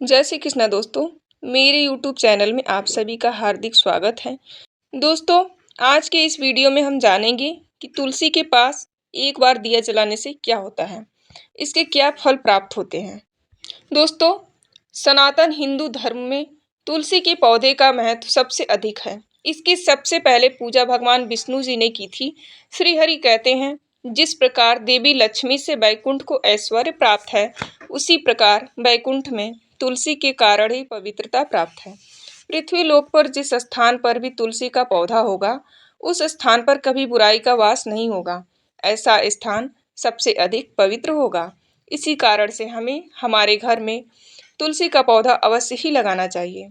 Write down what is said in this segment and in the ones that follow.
जय श्री कृष्णा दोस्तों। मेरे YouTube चैनल में आप सभी का हार्दिक स्वागत है। दोस्तों, आज के इस वीडियो में हम जानेंगे कि तुलसी के पास एक बार दिया जलाने से क्या होता है, इसके क्या फल प्राप्त होते हैं। दोस्तों, सनातन हिंदू धर्म में तुलसी के पौधे का महत्व सबसे अधिक है। इसकी सबसे पहले पूजा भगवान विष्णु जी ने की थी। श्री हरि कहते हैं, जिस प्रकार देवी लक्ष्मी से वैकुंठ को ऐश्वर्य प्राप्त है, उसी प्रकार वैकुंठ में तुलसी के कारण ही पवित्रता प्राप्त है। पृथ्वी लोक पर जिस स्थान पर भी तुलसी का पौधा होगा, उस स्थान पर कभी बुराई का वास नहीं होगा। ऐसा स्थान सबसे अधिक पवित्र होगा। इसी कारण से हमें हमारे घर में तुलसी का पौधा अवश्य ही लगाना चाहिए।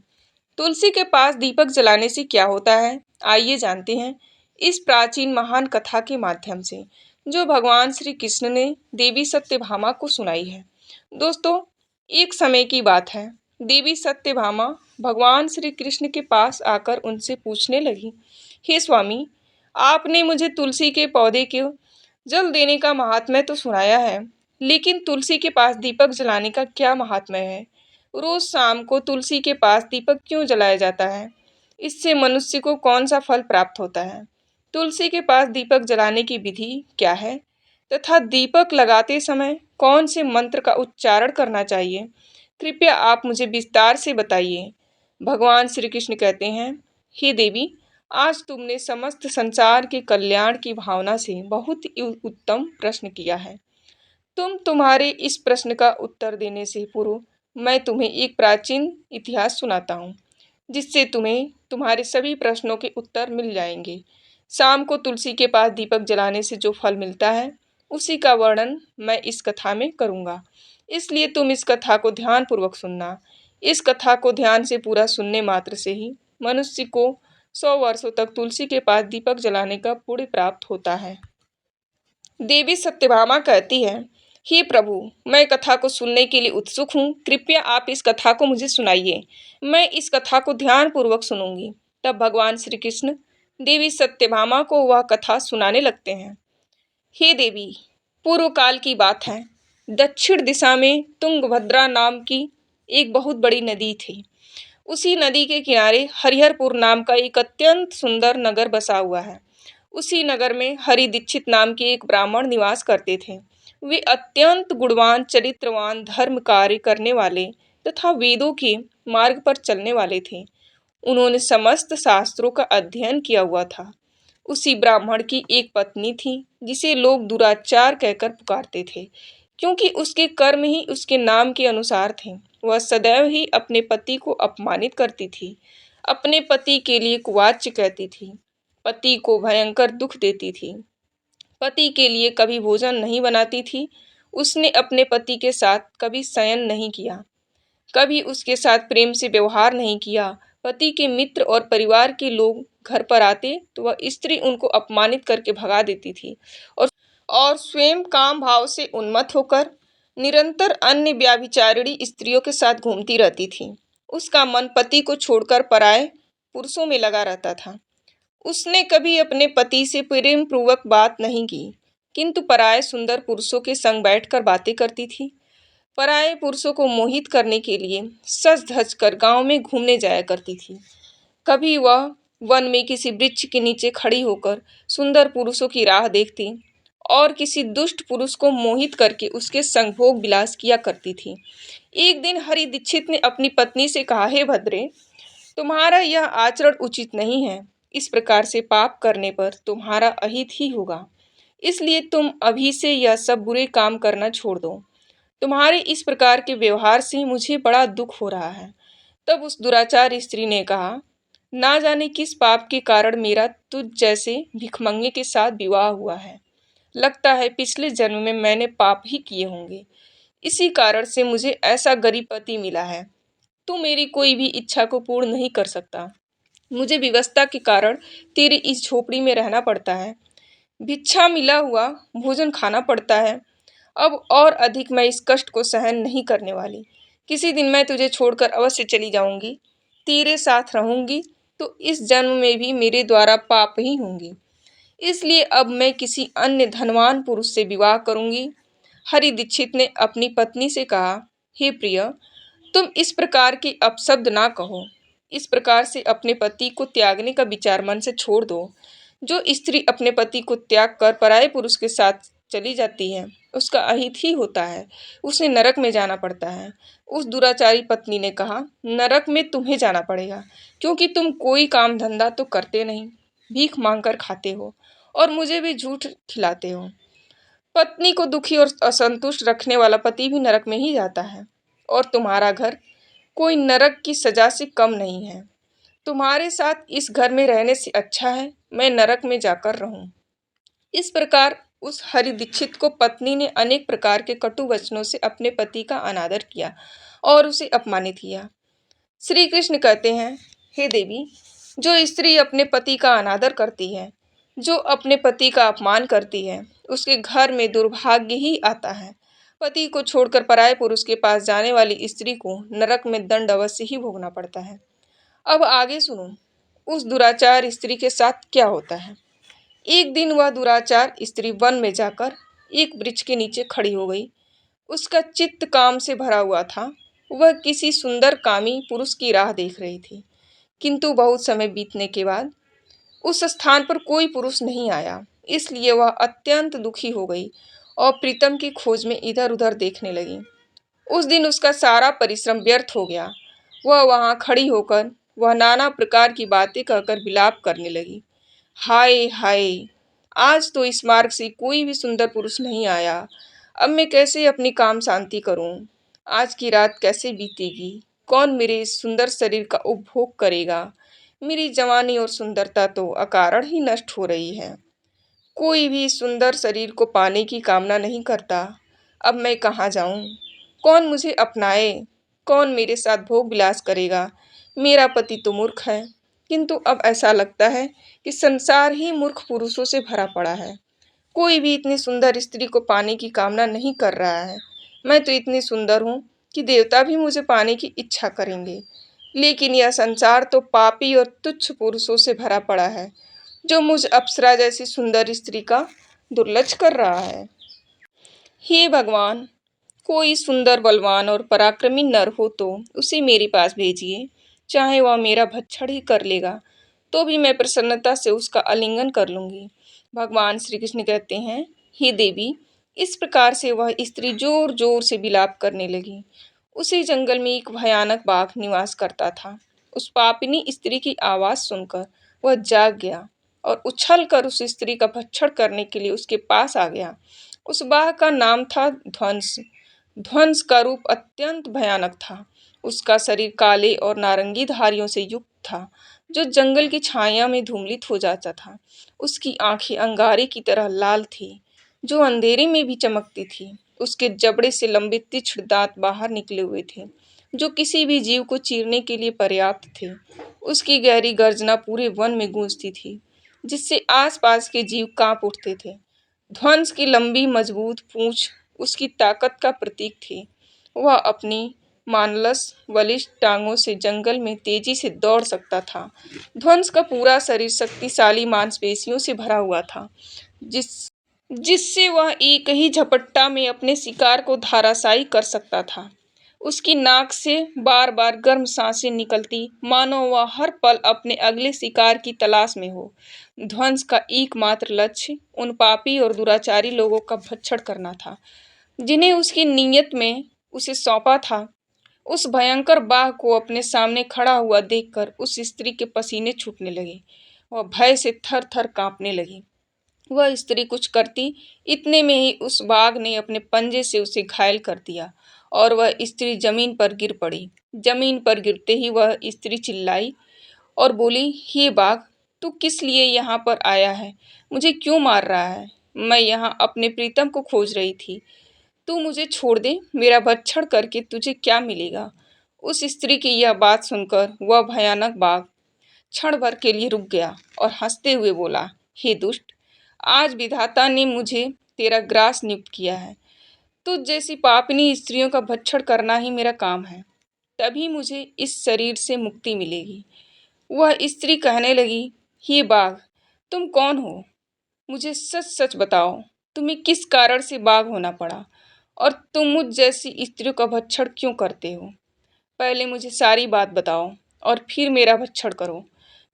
तुलसी के पास दीपक जलाने से क्या होता है, आइए जानते हैं इस प्राचीन महान कथा के माध्यम से, जो भगवान श्री कृष्ण ने देवी सत्यभामा को सुनाई है। दोस्तों, एक समय की बात है। देवी सत्यभामा भगवान श्री कृष्ण के पास आकर उनसे पूछने लगी, हे स्वामी, आपने मुझे तुलसी के पौधे को जल देने का महात्म्य तो सुनाया है, लेकिन तुलसी के पास दीपक जलाने का क्या महात्म्य है? रोज शाम को तुलसी के पास दीपक क्यों जलाया जाता है? इससे मनुष्य को कौन सा फल प्राप्त होता है? तुलसी के पास दीपक जलाने की विधि क्या है तथा दीपक लगाते समय कौन से मंत्र का उच्चारण करना चाहिए? कृपया आप मुझे विस्तार से बताइए। भगवान श्री कृष्ण कहते हैं, हे देवी, आज तुमने समस्त संसार के कल्याण की भावना से बहुत ही उत्तम प्रश्न किया है। तुम्हारे इस प्रश्न का उत्तर देने से पूर्व मैं तुम्हें एक प्राचीन इतिहास सुनाता हूँ, जिससे तुम्हें तुम्हारे सभी प्रश्नों के उत्तर मिल जाएंगे। शाम को तुलसी के पास दीपक जलाने से जो फल मिलता है, उसी का वर्णन मैं इस कथा में करूँगा। इसलिए तुम इस कथा को ध्यानपूर्वक सुनना। इस कथा को ध्यान से पूरा सुनने मात्र से ही मनुष्य को 100 वर्षों तक तुलसी के पास दीपक जलाने का पुण्य प्राप्त होता है। देवी सत्यभामा कहती है, हे प्रभु, मैं कथा को सुनने के लिए उत्सुक हूँ। कृपया आप इस कथा को मुझे सुनाइए। मैं इस कथा को ध्यानपूर्वक सुनूंगी। तब भगवान श्री कृष्ण देवी सत्यभामा को वह कथा सुनाने लगते हैं। हे देवी, पूर्व काल की बात है। दक्षिण दिशा में तुंगभद्रा नाम की एक बहुत बड़ी नदी थी। उसी नदी के किनारे हरिहरपुर नाम का एक अत्यंत सुंदर नगर बसा हुआ है। उसी नगर में हरि दीक्षित नाम के एक ब्राह्मण निवास करते थे। वे अत्यंत गुणवान, चरित्रवान, धर्म कार्य करने वाले तथा वेदों के मार्ग पर चलने वाले थे। उन्होंने समस्त शास्त्रों का अध्ययन किया हुआ था। उसी ब्राह्मण की एक पत्नी थी, जिसे लोग दुराचार कहकर पुकारते थे, क्योंकि उसके कर्म ही उसके नाम के अनुसार थे। वह सदैव ही अपने पति को अपमानित करती थी, अपने पति के लिए कुवाच्य कहती थी, पति को भयंकर दुख देती थी, पति के लिए कभी भोजन नहीं बनाती थी। उसने अपने पति के साथ कभी शयन नहीं किया, कभी उसके साथ प्रेम से व्यवहार नहीं किया। पति के मित्र और परिवार के लोग घर पर आते तो वह स्त्री उनको अपमानित करके भगा देती थी और स्वयं काम भाव से उन्मत्त होकर निरंतर अन्य व्याभिचारिणी स्त्रियों के साथ घूमती रहती थी। उसका मन पति को छोड़कर पराये पुरुषों में लगा रहता था। उसने कभी अपने पति से प्रेम पूर्वक बात नहीं की, किंतु पराये सुंदर पुरुषों के संग बैठकर बातें करती थी। पराये पुरुषों को मोहित करने के लिए सज धज कर गांव में घूमने जाया करती थी। कभी वह वन में किसी वृक्ष के नीचे खड़ी होकर सुंदर पुरुषों की राह देखती और किसी दुष्ट पुरुष को मोहित करके उसके संग भोग विलास किया करती थी। एक दिन हरि दीक्षित ने अपनी पत्नी से कहा, हे भद्रे, तुम्हारा यह आचरण उचित नहीं है। इस प्रकार से पाप करने पर तुम्हारा अहित ही होगा। इसलिए तुम अभी से यह सब बुरे काम करना छोड़ दो। तुम्हारे इस प्रकार के व्यवहार से मुझे बड़ा दुख हो रहा है। तब उस दुराचार स्त्री ने कहा, ना जाने किस पाप के कारण मेरा तुझ जैसे भिखमंगे के साथ विवाह हुआ है। लगता है पिछले जन्म में मैंने पाप ही किए होंगे। इसी कारण से मुझे ऐसा गरीब पति मिला है। तू मेरी कोई भी इच्छा को पूर्ण नहीं कर सकता। मुझे विवशता के कारण तेरी इस झोपड़ी में रहना पड़ता है। भिक्षा मिला हुआ भोजन खाना पड़ता है। अब और अधिक मैं इस कष्ट को सहन नहीं करने वाली। किसी दिन मैं तुझे छोड़कर अवश्य चली जाऊंगी। तेरे साथ रहूंगी तो इस जन्म में भी मेरे द्वारा पाप ही होंगे। इसलिए अब मैं किसी अन्य धनवान पुरुष से विवाह करूंगी। हरि दीक्षित ने अपनी पत्नी से कहा, हे प्रिय, तुम इस प्रकार के अपशब्द ना कहो। इस प्रकार से अपने पति को त्यागने का विचार मन से छोड़ दो। जो स्त्री अपने पति को त्याग कर पराये पुरुष के साथ चली जाती है, उसका अहित ही होता है, उसे नरक में जाना पड़ता है। उस दुराचारी पत्नी ने कहा, नरक में तुम्हें जाना पड़ेगा, क्योंकि तुम कोई काम धंधा तो करते नहीं, भीख मांग कर खाते हो और मुझे भी झूठ खिलाते हो। पत्नी को दुखी और असंतुष्ट रखने वाला पति भी नरक में ही जाता है, और तुम्हारा घर कोई नरक की सजा से कम नहीं है। तुम्हारे साथ इस घर में रहने से अच्छा है मैं नरक में जाकर रहूं। इस प्रकार उस हरि दीक्षित को पत्नी ने अनेक प्रकार के कटु वचनों से अपने पति का अनादर किया और उसे अपमानित किया। श्री कृष्ण कहते हैं, हे देवी, जो स्त्री अपने पति का अनादर करती है, जो अपने पति का अपमान करती है, उसके घर में दुर्भाग्य ही आता है। पति को छोड़कर पराये पुरुष के पास जाने वाली स्त्री को नरक में दंड अवश्य ही भोगना पड़ता है। अब आगे सुनो, उस दुराचार स्त्री के साथ क्या होता है। एक दिन वह दुराचार स्त्री वन में जाकर एक वृक्ष के नीचे खड़ी हो गई। उसका चित्त काम से भरा हुआ था। वह किसी सुंदर कामी पुरुष की राह देख रही थी, किंतु बहुत समय बीतने के बाद उस स्थान पर कोई पुरुष नहीं आया। इसलिए वह अत्यंत दुखी हो गई और प्रीतम की खोज में इधर उधर देखने लगी। उस दिन उसका सारा परिश्रम व्यर्थ हो गया। वह वहां खड़ी होकर वह नाना प्रकार की बातें कहकर विलाप करने लगी। हाय हाय, आज तो इस मार्ग से कोई भी सुंदर पुरुष नहीं आया। अब मैं कैसे अपनी काम शांति करूं? आज की रात कैसे बीतेगी? कौन मेरे इस सुंदर शरीर का उपभोग करेगा? मेरी जवानी और सुंदरता तो अकारण ही नष्ट हो रही है। कोई भी सुंदर शरीर को पाने की कामना नहीं करता। अब मैं कहाँ जाऊं? कौन मुझे अपनाए? कौन मेरे साथ भोग विलास करेगा? मेरा पति तो मूर्ख है, किंतु अब ऐसा लगता है कि संसार ही मूर्ख पुरुषों से भरा पड़ा है। कोई भी इतनी सुंदर स्त्री को पाने की कामना नहीं कर रहा है। मैं तो इतनी सुंदर हूँ कि देवता भी मुझे पाने की इच्छा करेंगे, लेकिन यह संसार तो पापी और तुच्छ पुरुषों से भरा पड़ा है, जो मुझ अप्सरा जैसी सुंदर स्त्री का दुर्लक्ष कर रहा है। हे भगवान, कोई सुंदर बलवान और पराक्रमी नर हो तो उसे मेरे पास भेजिए। चाहे वह मेरा भक्षण ही कर लेगा तो भी मैं प्रसन्नता से उसका आलिंगन कर लूंगी। भगवान श्री कृष्ण कहते हैं, हे देवी, इस प्रकार से वह स्त्री जोर जोर से विलाप करने लगी। उसी जंगल में एक भयानक बाघ निवास करता था। उस पापिनी स्त्री की आवाज सुनकर वह जाग गया और उछल कर उस स्त्री का भक्षण करने के लिए उसके पास आ गया। उस बाघ का नाम था ध्वंस। ध्वंस का रूप अत्यंत भयानक था। उसका शरीर काले और नारंगी धारियों से युक्त था, जो जंगल की छाया में धूमिलित हो जाता था। उसकी आंखें अंगारे की तरह लाल थी, जो अंधेरे में भी चमकती थी। उसके जबड़े से लंबे तीक्ष्ण दांत बाहर निकले हुए थे, जो किसी भी जीव को चीरने के लिए पर्याप्त थे। उसकी गहरी गर्जना पूरे वन में गूंजती थी, जिससे आसपास के जीव कांप उठते थे। ध्वंस की लंबी मजबूत पूंछ उसकी ताकत का प्रतीक थी। वह अपनी मानलस बलिष्ठ टांगों से जंगल में तेजी से दौड़ सकता था। ध्वंस का पूरा शरीर शक्तिशाली मांसपेशियों से भरा हुआ था, जिस जिससे वह एक ही झपट्टा में अपने शिकार को धराशायी कर सकता था। उसकी नाक से बार बार गर्म सांसें निकलती, मानो वह हर पल अपने अगले शिकार की तलाश में हो। ध्वंस का एकमात्र लक्ष्य उन पापी और दुराचारी लोगों का भक्षण करना था, जिन्हें उसकी नीयत में उसे सौंपा था। उस भयंकर बाघ को अपने सामने खड़ा हुआ देखकर उस स्त्री के पसीने छूटने लगे। वह भय से थर थर कांपने लगी। वह स्त्री कुछ करती, इतने में ही उस बाघ ने अपने पंजे से उसे घायल कर दिया और वह स्त्री जमीन पर गिर पड़ी। जमीन पर गिरते ही वह स्त्री चिल्लाई और बोली, हे बाघ, तू किस लिए यहाँ पर आया है? मुझे क्यों मार रहा है? मैं यहाँ अपने प्रीतम को खोज रही थी। तू मुझे छोड़ दे, मेरा भक्षण करके तुझे क्या मिलेगा? उस स्त्री की यह बात सुनकर वह भयानक बाघ क्षण भर के लिए रुक गया और हंसते हुए बोला, हे दुष्ट, आज विधाता ने मुझे तेरा ग्रास नियुक्त किया है। तुझ जैसी पापिनी स्त्रियों का भक्षण करना ही मेरा काम है, तभी मुझे इस शरीर से मुक्ति मिलेगी। वह स्त्री कहने लगी, हे बाघ, तुम कौन हो? मुझे सच सच बताओ, तुम्हें किस कारण से बाघ होना पड़ा और तुम मुझ जैसी स्त्रियों का भक्षण क्यों करते हो? पहले मुझे सारी बात बताओ और फिर मेरा भक्षण करो।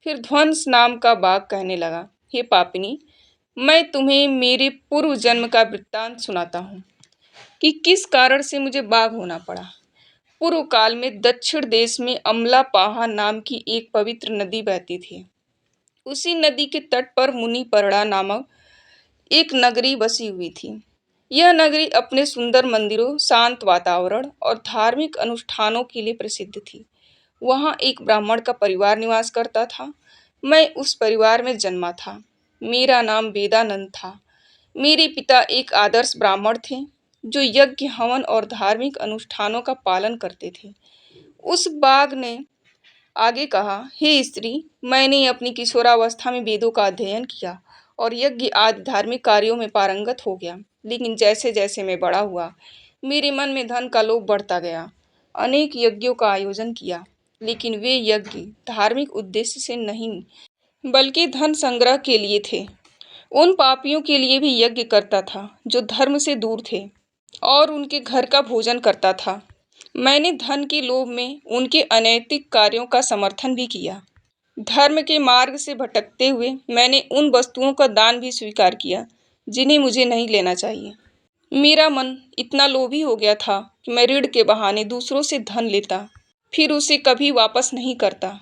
फिर ध्वंस नाम का बाघ कहने लगा, हे पापिनी, मैं तुम्हें मेरे पूर्व जन्म का वृत्तांत सुनाता हूँ कि किस कारण से मुझे बाघ होना पड़ा। पूर्व काल में दक्षिण देश में अमलापाहा नाम की एक पवित्र नदी बहती थी। उसी नदी के तट पर मुनिपरड़ा नामक एक नगरी बसी हुई थी। यह नगरी अपने सुंदर मंदिरों, शांत वातावरण और धार्मिक अनुष्ठानों के लिए प्रसिद्ध थी। वहाँ एक ब्राह्मण का परिवार निवास करता था। मैं उस परिवार में जन्मा था। मेरा नाम वेदानंद था। मेरे पिता एक आदर्श ब्राह्मण थे जो यज्ञ, हवन और धार्मिक अनुष्ठानों का पालन करते थे। उस बाघ ने आगे कहा, हे स्त्री, मैंने अपनी किशोरावस्था में वेदों का अध्ययन किया और यज्ञ आदि धार्मिक कार्यों में पारंगत हो गया। लेकिन जैसे जैसे मैं बड़ा हुआ, मेरे मन में धन का लोभ बढ़ता गया। अनेक यज्ञों का आयोजन किया, लेकिन वे यज्ञ धार्मिक उद्देश्य से नहीं बल्कि धन संग्रह के लिए थे। उन पापियों के लिए भी यज्ञ करता था जो धर्म से दूर थे और उनके घर का भोजन करता था। मैंने धन के लोभ में उनके अनैतिक कार्यों का समर्थन भी किया। धर्म के मार्ग से भटकते हुए मैंने उन वस्तुओं का दान भी स्वीकार किया जिन्हें मुझे नहीं लेना चाहिए। मेरा मन इतना लोभी हो गया था कि मैं ऋण के बहाने दूसरों से धन लेता, फिर उसे कभी वापस नहीं करता।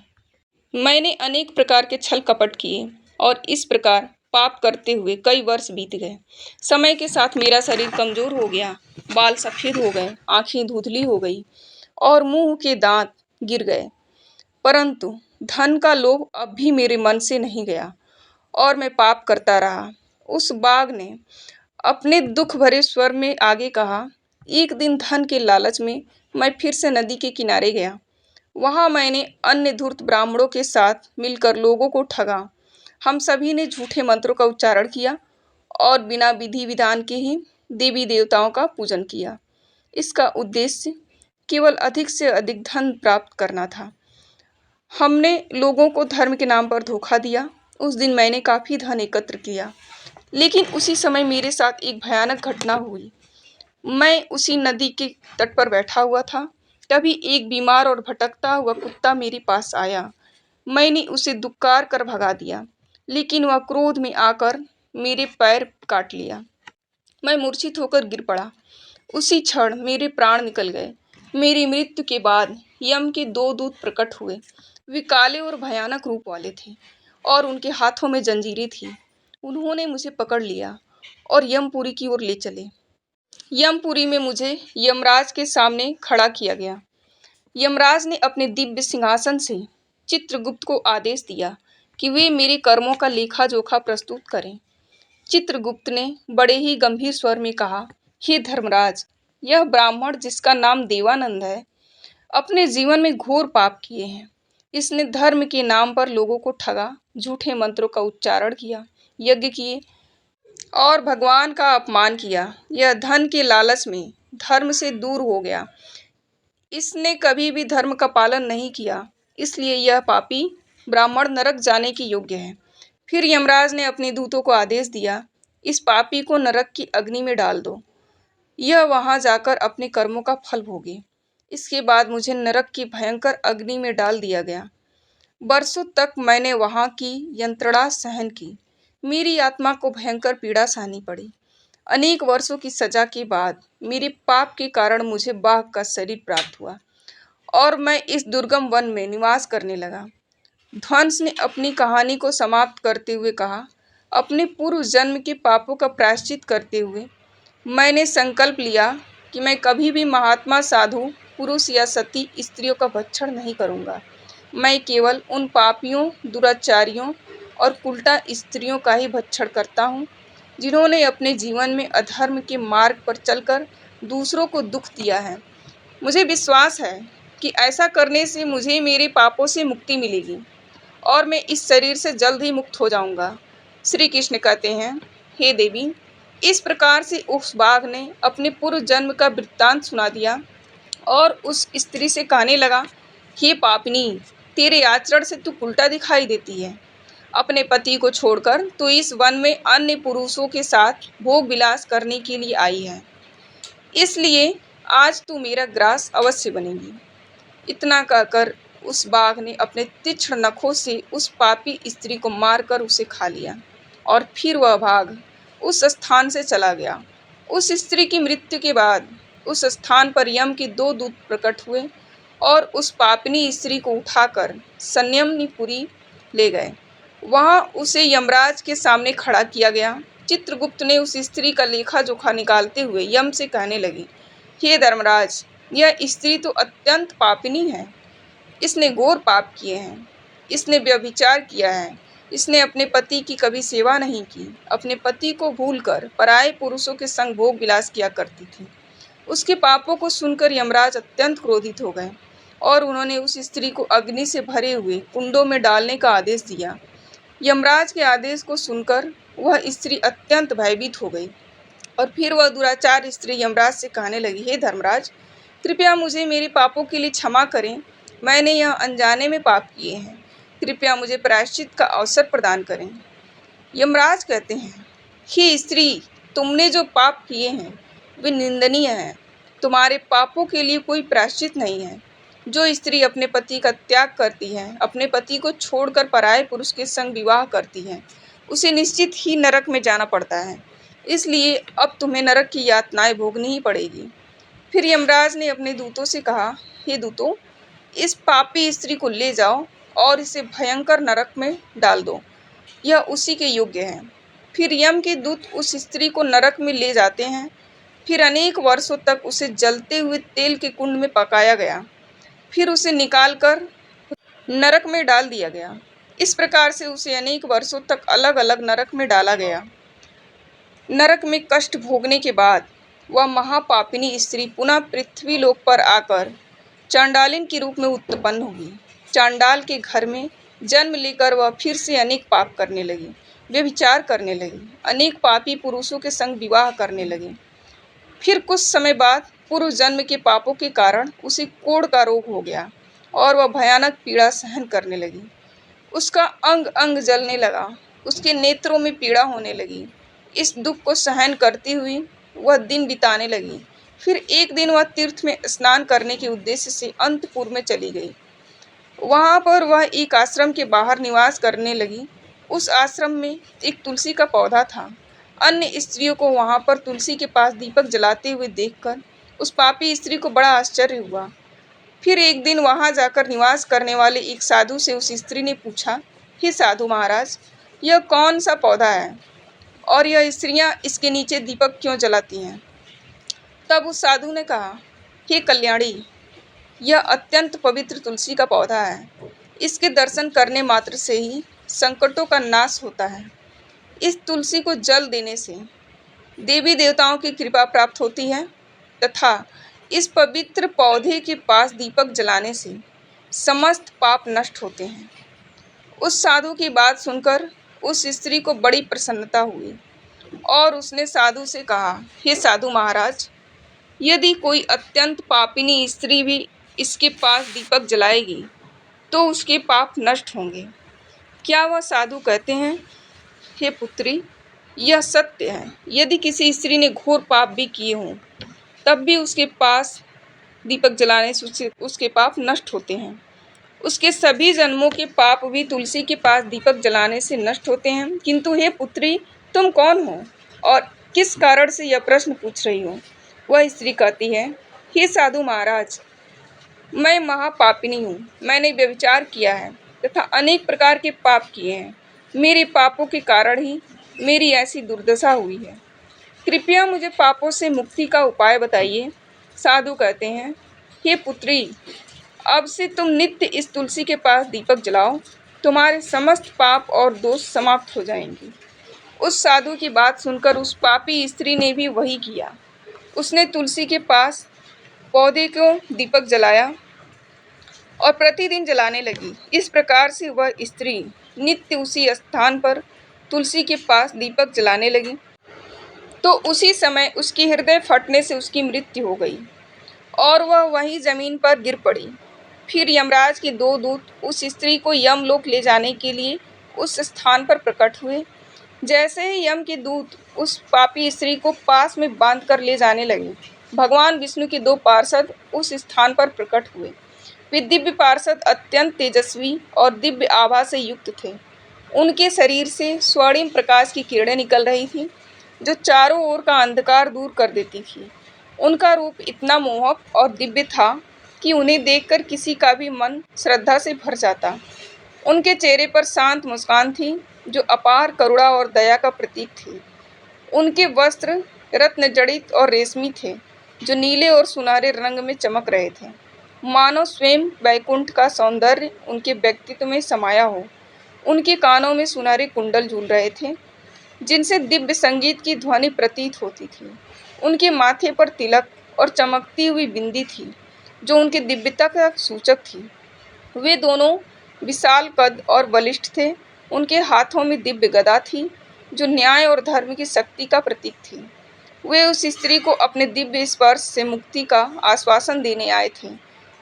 मैंने अनेक प्रकार के छल कपट किए और इस प्रकार पाप करते हुए कई वर्ष बीत गए। समय के साथ मेरा शरीर कमजोर हो गया, बाल सफेद हो गए, आंखें धुंधली हो गई और मुंह के दांत गिर गए। परंतु धन का लोभ अब भी मेरे मन से नहीं गया और मैं पाप करता रहा। उस बाघ ने अपने दुख भरे स्वर में आगे कहा, एक दिन धन के लालच में मैं फिर से नदी के किनारे गया। वहां मैंने अन्य धूर्त ब्राह्मणों के साथ मिलकर लोगों को ठगा। हम सभी ने झूठे मंत्रों का उच्चारण किया और बिना विधि विधान के ही देवी देवताओं का पूजन किया। इसका उद्देश्य केवल अधिक से अधिक धन प्राप्त करना था। हमने लोगों को धर्म के नाम पर धोखा दिया। उस दिन मैंने काफी धन एकत्र किया, लेकिन उसी समय मेरे साथ एक भयानक घटना हुई। मैं उसी नदी के तट पर बैठा हुआ था। तभी एक बीमार और भटकता हुआ कुत्ता मेरे पास आया। मैंने उसे दुत्कार कर भगा दिया, लेकिन वह क्रोध में आकर मेरे पैर काट लिया। मैं मूर्छित होकर गिर पड़ा। उसी क्षण मेरे प्राण निकल गए। मेरी मृत्यु के बाद यम के दो दूत प्रकट हुए। वे काले और भयानक रूप वाले थे और उनके हाथों में जंजीरें थीं। उन्होंने मुझे पकड़ लिया और यमपुरी की ओर ले चले। यमपुरी में मुझे यमराज के सामने खड़ा किया गया। यमराज ने अपने दिव्य सिंहासन से चित्रगुप्त को आदेश दिया कि वे मेरे कर्मों का लेखा जोखा प्रस्तुत करें। चित्रगुप्त ने बड़े ही गंभीर स्वर में कहा, हे धर्मराज, यह ब्राह्मण जिसका नाम देवानंद है, अपने जीवन में घोर पाप किए हैं। इसने धर्म के नाम पर लोगों को ठगा, झूठे मंत्रों का उच्चारण किया, यज्ञ किए और भगवान का अपमान किया। यह धन के लालच में धर्म से दूर हो गया। इसने कभी भी धर्म का पालन नहीं किया, इसलिए यह पापी ब्राह्मण नरक जाने के योग्य है। फिर यमराज ने अपने दूतों को आदेश दिया, इस पापी को नरक की अग्नि में डाल दो। यह वहां जाकर अपने कर्मों का फल भोगे। इसके बाद मुझे नरक की भयंकर अग्नि में डाल दिया गया। बरसों तक मैंने वहां की यंत्रणा सहन की। मेरी आत्मा को भयंकर पीड़ा सहनी पड़ी। अनेक वर्षों की सजा के बाद मेरे पाप के कारण मुझे बाघ का शरीर प्राप्त हुआ और मैं इस दुर्गम वन में निवास करने लगा। ध्वंस ने अपनी कहानी को समाप्त करते हुए कहा, अपने पूर्व जन्म के पापों का प्रायश्चित करते हुए मैंने संकल्प लिया कि मैं कभी भी महात्मा, साधु पुरुष या सती स्त्रियों का भक्षण नहीं करूंगा। मैं केवल उन पापियों, दुराचारियों और उल्टा स्त्रियों का ही भक्षण करता हूँ जिन्होंने अपने जीवन में अधर्म के मार्ग पर चलकर दूसरों को दुख दिया है। मुझे विश्वास है कि ऐसा करने से मुझे मेरे पापों से मुक्ति मिलेगी और मैं इस शरीर से जल्द ही मुक्त हो जाऊंगा। श्री कृष्ण कहते हैं, हे देवी, इस प्रकार से उस बाघ ने अपने पूर्व जन्म का वृत्तांत सुना दिया और उस स्त्री से कहने लगा, हे पापिनी, तेरे आचरण से तू उल्टा दिखाई देती है। अपने पति को छोड़कर तू इस वन में अन्य पुरुषों के साथ भोग विलास करने के लिए आई है, इसलिए आज तू मेरा ग्रास अवश्य बनेगी। इतना कहकर उस बाघ ने अपने तीक्ष्ण नखों से उस पापी स्त्री को मारकर उसे खा लिया और फिर वह बाघ उस स्थान से चला गया। उस स्त्री की मृत्यु के बाद उस स्थान पर यम के 2 दूत प्रकट हुए और उस पापिनी स्त्री को उठाकर संयमनीपुरी ले गए। वहां उसे यमराज के सामने खड़ा किया गया। चित्रगुप्त ने उस स्त्री का लेखा जोखा निकालते हुए यम से कहने लगी, हे धर्मराज, यह स्त्री तो अत्यंत पापिनी है। इसने घोर पाप किए हैं। इसने व्यभिचार किया है। इसने अपने पति की कभी सेवा नहीं की। अपने पति को भूलकर पराये पुरुषों के संग भोग विलास किया करती थी। उसके पापों को सुनकर यमराज अत्यंत क्रोधित हो गए और उन्होंने उस स्त्री को अग्नि से भरे हुए कुंडों में डालने का आदेश दिया। यमराज के आदेश को सुनकर वह स्त्री अत्यंत भयभीत हो गई और फिर वह दुराचार स्त्री यमराज से कहने लगी, हे धर्मराज, कृपया मुझे मेरे पापों के लिए क्षमा करें। मैंने यह अनजाने में पाप किए हैं। कृपया मुझे प्रायश्चित का अवसर प्रदान करें। यमराज कहते हैं, हे स्त्री, तुमने जो पाप किए हैं वे निंदनीय हैं। तुम्हारे पापों के लिए कोई प्रायश्चित नहीं है। जो स्त्री अपने पति का त्याग करती है, अपने पति को छोड़कर पराये पुरुष के संग विवाह करती है, उसे निश्चित ही नरक में जाना पड़ता है। इसलिए अब तुम्हें नरक की यातनाएं भोगनी ही पड़ेगी। फिर यमराज ने अपने दूतों से कहा, हे दूतों, इस पापी स्त्री को ले जाओ और इसे भयंकर नरक में डाल दो। यह उसी के योग्य है। फिर यम के दूत उस स्त्री को नरक में ले जाते हैं। फिर अनेक वर्षों तक उसे जलते हुए तेल के कुंड में पकाया गया। फिर उसे निकालकर नरक में डाल दिया गया। इस प्रकार से उसे अनेक वर्षों तक अलग अलग नरक में डाला गया। नरक में कष्ट भोगने के बाद वह महापापिनी स्त्री पुनः पृथ्वी लोक पर आकर चांडालिन के रूप में उत्पन्न हुई। चांडाल के घर में जन्म लेकर वह फिर से अनेक पाप करने लगी, व्यभिचार करने लगी, अनेक पापी पुरुषों के संग विवाह करने लगी। फिर कुछ समय बाद पूर्व जन्म के पापों के कारण उसे कोढ़ का रोग हो गया और वह भयानक पीड़ा सहन करने लगी। उसका अंग अंग जलने लगा। उसके नेत्रों में पीड़ा होने लगी। इस दुख को सहन करती हुई वह दिन बिताने लगी। फिर एक दिन वह तीर्थ में स्नान करने के उद्देश्य से अंतपुर में चली गई। वहां पर वह एक आश्रम के बाहर निवास करने लगी। उस आश्रम में एक तुलसी का पौधा था। अन्य स्त्रियों को वहां पर तुलसी के पास दीपक जलाते हुए देखकर उस पापी स्त्री को बड़ा आश्चर्य हुआ। फिर एक दिन वहां जाकर निवास करने वाले एक साधु से उस स्त्री ने पूछा, हे साधु महाराज, यह कौन सा पौधा है और यह स्त्रियां इसके नीचे दीपक क्यों जलाती हैं? तब उस साधु ने कहा, हे कल्याणी, यह अत्यंत पवित्र तुलसी का पौधा है। इसके दर्शन करने मात्र से ही संकटों का नाश होता है। इस तुलसी को जल देने से देवी देवताओं की कृपा प्राप्त होती है तथा इस पवित्र पौधे के पास दीपक जलाने से समस्त पाप नष्ट होते हैं। उस साधु की बात सुनकर उस स्त्री को बड़ी प्रसन्नता हुई और उसने साधु से कहा, हे साधु महाराज, यदि कोई अत्यंत पापिनी स्त्री भी इसके पास दीपक जलाएगी तो उसके पाप नष्ट होंगे। क्या वह साधु कहते हैं, हे पुत्री, यह सत्य है। यदि किसी स्त्री ने घोर पाप भी किए हों तब भी उसके पास दीपक जलाने से उसके पाप नष्ट होते हैं। उसके सभी जन्मों के पाप भी तुलसी के पास दीपक जलाने से नष्ट होते हैं। किंतु हे पुत्री, तुम कौन हो और किस कारण से यह प्रश्न पूछ रही हो? वह स्त्री कहती है, हे साधु महाराज, मैं महापापिनी हूँ। मैंने व्यभिचार किया है तथा अनेक प्रकार के पाप किए हैं। मेरे पापों के कारण ही मेरी ऐसी दुर्दशा हुई है। कृपया मुझे पापों से मुक्ति का उपाय बताइए। साधु कहते हैं, हे पुत्री, अब से तुम नित्य इस तुलसी के पास दीपक जलाओ। तुम्हारे समस्त पाप और दोष समाप्त हो जाएंगे। उस साधु की बात सुनकर उस पापी स्त्री ने भी वही किया। उसने तुलसी के पास पौधे को दीपक जलाया और प्रतिदिन जलाने लगी। इस प्रकार से वह स्त्री नित्य उसी स्थान पर तुलसी के पास दीपक जलाने लगी। तो उसी समय उसकी हृदय फटने से उसकी मृत्यु हो गई और वह वहीं जमीन पर गिर पड़ी। फिर यमराज के 2 दूत उस स्त्री को यमलोक ले जाने के लिए उस स्थान पर प्रकट हुए। जैसे ही यम के दूत उस पापी स्त्री को पास में बांध कर ले जाने लगे, भगवान विष्णु के 2 पार्षद उस स्थान पर प्रकट हुए। वे दिव्य पार्षद अत्यंत तेजस्वी और दिव्य आभा से युक्त थे। उनके शरीर से स्वर्णिम प्रकाश की किरणें निकल रही थीं, जो चारों ओर का अंधकार दूर कर देती थी। उनका रूप इतना मोहक और दिव्य था कि उन्हें देखकर किसी का भी मन श्रद्धा से भर जाता। उनके चेहरे पर शांत मुस्कान थी, जो अपार करुणा और दया का प्रतीक थी। उनके वस्त्र रत्न जड़ित और रेशमी थे, जो नीले और सुनहरे रंग में चमक रहे थे, मानो स्वयं वैकुंठ का सौंदर्य उनके व्यक्तित्व में समाया हो। उनके कानों में सुनहरे कुंडल झूल रहे थे, जिनसे दिव्य संगीत की ध्वनि प्रतीत होती थी। उनके माथे पर तिलक और चमकती हुई बिंदी थी, जो उनके दिव्यता का सूचक थी। वे दोनों विशाल कद और बलिष्ठ थे। उनके हाथों में दिव्य गदा थी, जो न्याय और धर्म की शक्ति का प्रतीक थी। वे उस स्त्री को अपने दिव्य स्पर्श से मुक्ति का आश्वासन देने आए थे,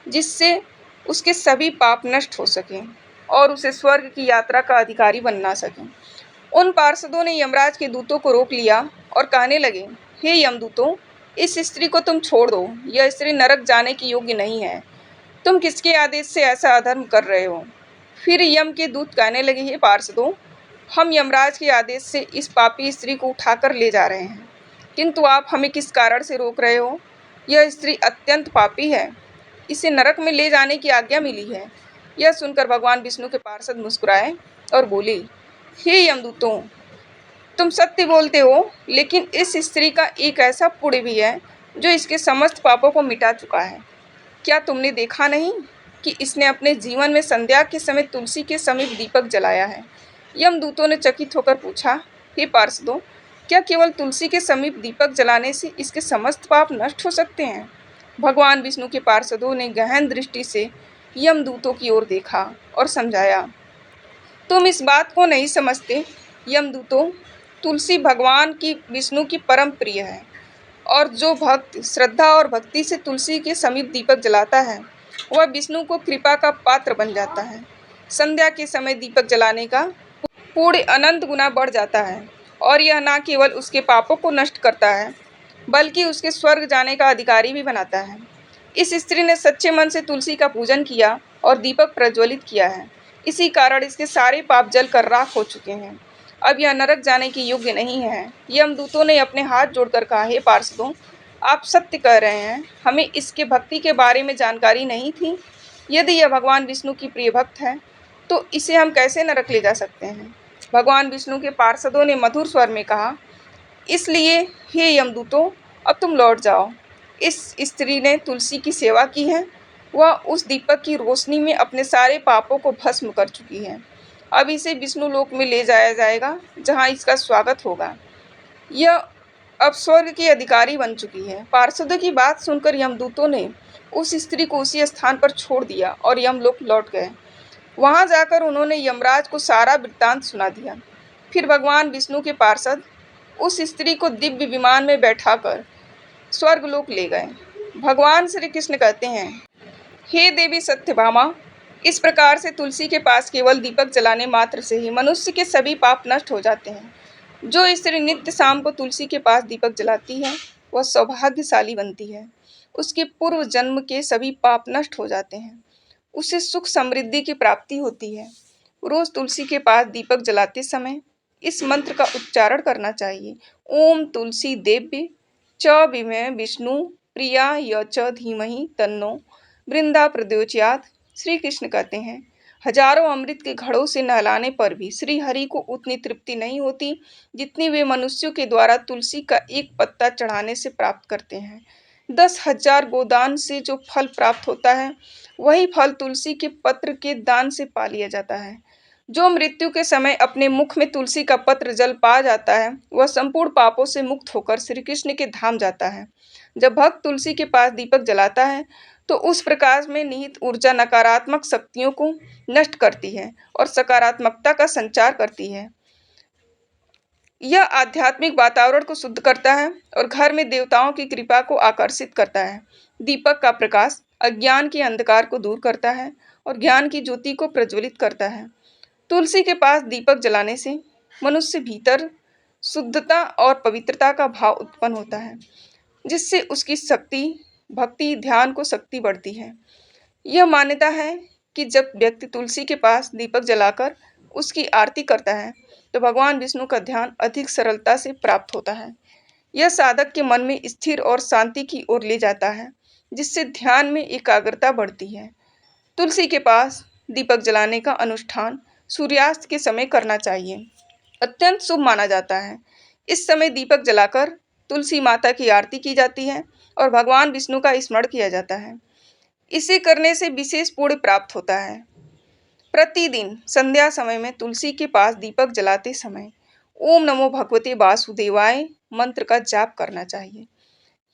जिससे उसके सभी पाप नष्ट हो सकें और उसे स्वर्ग की यात्रा का अधिकारी बनना सकें। उन पार्षदों ने यमराज के दूतों को रोक लिया और कहने लगे, हे यमदूतों, इस स्त्री को तुम छोड़ दो। यह स्त्री नरक जाने की योग्य नहीं है। तुम किसके आदेश से ऐसा अधर्म कर रहे हो? फिर यम के दूत कहने लगे, हे पार्षदों, हम यमराज के आदेश से इस पापी स्त्री को उठाकर ले जा रहे हैं, किंतु आप हमें किस कारण से रोक रहे हो? यह स्त्री अत्यंत पापी है, इसे नरक में ले जाने की आज्ञा मिली है। यह सुनकर भगवान विष्णु के पार्षद मुस्कुराए और बोले, हे यमदूतों, तुम सत्य बोलते हो, लेकिन इस स्त्री का एक ऐसा पुण्य भी है जो इसके समस्त पापों को मिटा चुका है। क्या तुमने देखा नहीं कि इसने अपने जीवन में संध्या के समय तुलसी के समीप दीपक जलाया है? यमदूतों ने चकित होकर पूछा, हे पार्षदों, क्या केवल तुलसी के समीप दीपक जलाने से इसके समस्त पाप नष्ट हो सकते हैं? भगवान विष्णु के पार्षदों ने गहन दृष्टि से यमदूतों की ओर देखा और समझाया, तुम इस बात को नहीं समझते यमदूतों, तुलसी भगवान की विष्णु की परम प्रिय है, और जो भक्त श्रद्धा और भक्ति से तुलसी के समीप दीपक जलाता है, वह विष्णु को कृपा का पात्र बन जाता है। संध्या के समय दीपक जलाने का पुण्य अनंत गुना बढ़ जाता है, और यह न केवल उसके पापों को नष्ट करता है, बल्कि उसके स्वर्ग जाने का अधिकारी भी बनाता है। इस स्त्री ने सच्चे मन से तुलसी का पूजन किया और दीपक प्रज्वलित किया है। इसी कारण इसके सारे पाप जल कर राख हो चुके हैं। अब यह नरक जाने के योग्य नहीं है। यमदूतों ने अपने हाथ जोड़कर कहा, हे पार्षदों, आप सत्य कह रहे हैं, हमें इसके भक्ति के बारे में जानकारी नहीं थी। यदि यह भगवान विष्णु की प्रिय भक्त है, तो इसे हम कैसे नरक ले जा सकते हैं? भगवान विष्णु के पार्षदों ने मधुर स्वर में कहा, इसलिए हे यमदूतों, अब तुम लौट जाओ। इस स्त्री ने तुलसी की सेवा की है, वह उस दीपक की रोशनी में अपने सारे पापों को भस्म कर चुकी है। अब इसे विष्णु लोक में ले जाया जाएगा, जहाँ इसका स्वागत होगा। यह अब स्वर्ग की अधिकारी बन चुकी है। पार्षदों की बात सुनकर यमदूतों ने उस स्त्री को उसी स्थान पर छोड़ दिया और यमलोक लौट गए। वहां जाकर उन्होंने यमराज को सारा वृत्तांत सुना दिया। फिर भगवान विष्णु के पार्षद उस स्त्री को दिव्य विमान में बैठाकर स्वर्गलोक ले गए। भगवान श्री कृष्ण कहते हैं, हे देवी सत्यभामा, इस प्रकार से तुलसी के पास केवल दीपक जलाने मात्र से ही मनुष्य के सभी पाप नष्ट हो जाते हैं। जो स्त्री नित्य शाम को तुलसी के पास दीपक जलाती है, वह सौभाग्यशाली बनती है। उसके पूर्व जन्म के सभी पाप नष्ट हो जाते हैं। उसे सुख समृद्धि की प्राप्ति होती है। रोज तुलसी के पास दीपक जलाते समय इस मंत्र का उच्चारण करना चाहिए, ओम तुलसी देव्य च विमे विष्णु प्रिया य च धीमहि तन्नो वृंदा प्रद्योतयात्। श्री कृष्ण कहते हैं, हजारों अमृत के घड़ों से नहलाने पर भी श्री हरि को उतनी तृप्ति नहीं होती जितनी वे मनुष्यों के द्वारा तुलसी का एक पत्ता चढ़ाने से प्राप्त करते हैं। 10,000 गोदान से जो फल प्राप्त होता है, वही फल तुलसी के पत्र के दान से पा लिया जाता है। जो मृत्यु के समय अपने मुख में तुलसी का पत्र जल पा जाता है, वह संपूर्ण पापों से मुक्त होकर श्री कृष्ण के धाम जाता है। जब भक्त तुलसी के पास दीपक जलाता है, तो उस प्रकाश में निहित ऊर्जा नकारात्मक शक्तियों को नष्ट करती है और सकारात्मकता का संचार करती है। यह आध्यात्मिक वातावरण को शुद्ध करता है और घर में देवताओं की कृपा को आकर्षित करता है। दीपक का प्रकाश अज्ञान के अंधकार को दूर करता है और ज्ञान की ज्योति को प्रज्वलित करता है। तुलसी के पास दीपक जलाने से मनुष्य भीतर शुद्धता और पवित्रता का भाव उत्पन्न होता है, जिससे उसकी शक्ति, भक्ति, ध्यान को शक्ति बढ़ती है। यह मान्यता है कि जब व्यक्ति तुलसी के पास दीपक जलाकर उसकी आरती करता है तो भगवान विष्णु का ध्यान अधिक सरलता से प्राप्त होता है। यह साधक के मन में स्थिर और शांति की ओर ले जाता है, जिससे ध्यान में एकाग्रता बढ़ती है। तुलसी के पास दीपक जलाने का अनुष्ठान सूर्यास्त के समय करना चाहिए। अत्यंत शुभ माना जाता है। इस समय दीपक जलाकर तुलसी माता की आरती की जाती है और भगवान विष्णु का स्मरण किया जाता है। इसे करने से विशेष पुण्य प्राप्त होता है। प्रतिदिन संध्या समय में तुलसी के पास दीपक जलाते समय ओम नमो भगवते वासुदेवाय मंत्र का जाप करना चाहिए।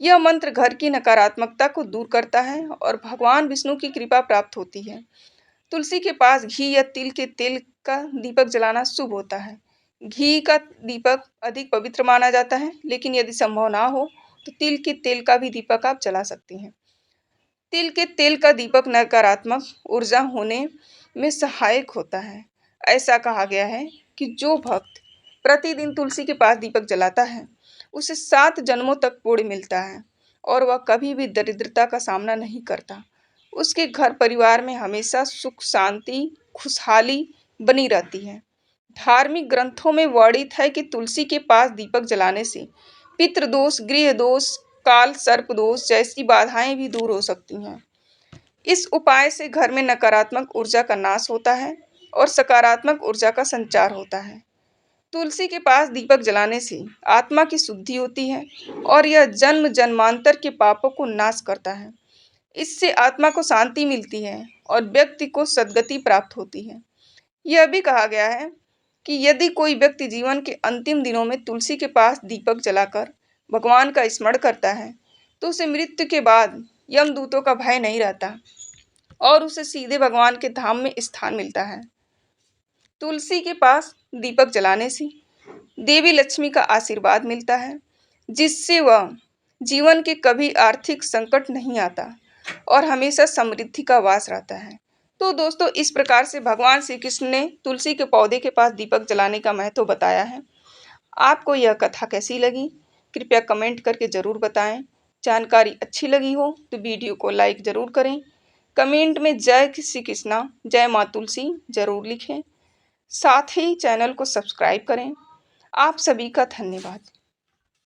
यह मंत्र घर की नकारात्मकता को दूर करता है और भगवान विष्णु की कृपा प्राप्त होती है। तुलसी के पास घी या तिल के तेल का दीपक जलाना शुभ होता है। घी का दीपक अधिक पवित्र माना जाता है, लेकिन यदि संभव ना हो तो तिल के तेल का भी दीपक आप जला सकती हैं। तिल के तेल का दीपक नकारात्मक ऊर्जा होने में सहायक होता है। ऐसा कहा गया है कि जो भक्त प्रतिदिन तुलसी के पास दीपक जलाता है उसे 7 जन्मों तक पुण्य मिलता है और वह कभी भी दरिद्रता का सामना नहीं करता। उसके घर परिवार में हमेशा सुख शांति खुशहाली बनी रहती है। धार्मिक ग्रंथों में वर्णित है कि तुलसी के पास दीपक जलाने से पितृदोष, गृह दोष, काल सर्प दोष जैसी बाधाएं भी दूर हो सकती हैं। इस उपाय से घर में नकारात्मक ऊर्जा का नाश होता है और सकारात्मक ऊर्जा का संचार होता है। तुलसी के पास दीपक जलाने से आत्मा की शुद्धि होती है और यह जन्म जन्मांतर के पापों को नाश करता है। इससे आत्मा को शांति मिलती है और व्यक्ति को सद्गति प्राप्त होती है। यह भी कहा गया है कि यदि कोई व्यक्ति जीवन के अंतिम दिनों में तुलसी के पास दीपक जलाकर भगवान का स्मरण करता है तो उसे मृत्यु के बाद यमदूतों का भय नहीं रहता और उसे सीधे भगवान के धाम में स्थान मिलता है। तुलसी के पास दीपक जलाने से देवी लक्ष्मी का आशीर्वाद मिलता है, जिससे वह जीवन के कभी आर्थिक संकट नहीं आता और हमेशा समृद्धि का वास रहता है। तो दोस्तों, इस प्रकार से भगवान श्री कृष्ण ने तुलसी के पौधे के पास दीपक जलाने का महत्व बताया है। आपको यह कथा कैसी लगी? कृपया कमेंट करके ज़रूर बताएं। जानकारी अच्छी लगी हो तो वीडियो को लाइक ज़रूर करें। कमेंट में जय श्री कृष्णा, जय माँ तुलसी ज़रूर लिखें। साथ ही चैनल को सब्सक्राइब करें। आप सभी का धन्यवाद।